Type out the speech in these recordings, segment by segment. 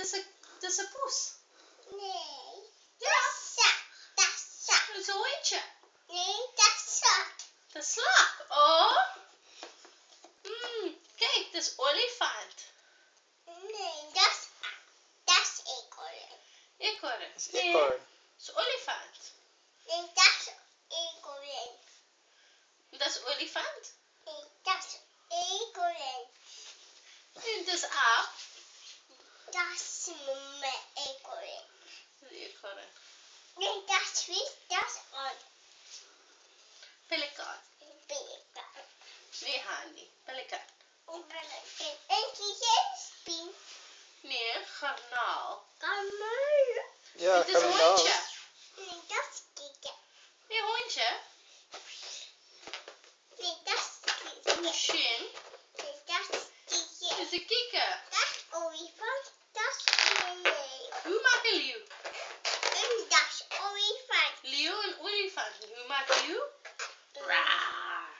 Dat is een poes. Nee. Dat is zak. Dat is zak. Dat is een hondje. Nee, dat is zak. Dat is slak. Oh. Kijk, dat is olifant. Nee, dat is eekhoorn. Eekhoorn. Dat is Nee, eekhoorn. dat is olifant. Nee, dat is eekhoorn. Dat is olifant. Nee, dat is eekhoorn. En dat is aap. Dat is mijn eekhoorn. Dat is eekhoorn. Nee, dat is vis. Dat is on. Pelikaan. Pelikaan. Nee, Handy. Pelikaan. En geen spin. Nee, garnaal. Kamel. Ja, Het is een garnaal. hondje. Nee, dat is kikker. Nee, hondje. Nee, dat is Een kikker. shin. Nee, dat is Dat kikker. is een kikker. Dat is olifant. Dat is nee. Hoe maakt een leeuw? En dat is olifant. Leeuw en olifant. Hoe maakt een leeuw? Raar.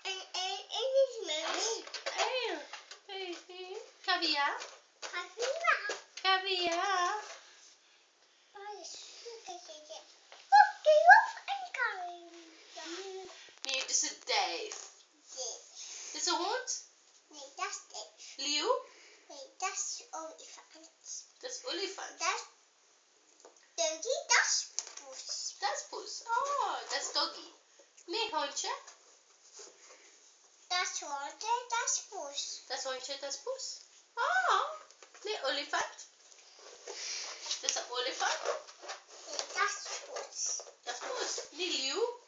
En is muis. Hey. Caviar. Kaviaar. Caviar. Oh, is kikker. Oh, die hoef en kaviaar. Nee, dit is een duif. Nee. Dit is een hond. Nee, dat is dit. Leeuw. Nee, dat is olifant. Dat is olifant. Dat is doggy, dat is poes. Dat is poes. Oh, dat is doggy. Nee, hondje. Dat is hoorde, dat is poes. Dat is hondje, dat is poes. Oh, nee, olifant. Dat is een olifant. Nee, dat is poes. Dat is poes. Nee, leeuw.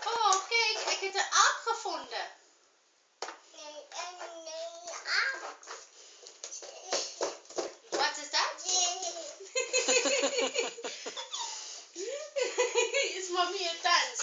Oh, kijk, ik heb een aap gevonden. Nee, aap. Wat is dat? Is mommy een dans?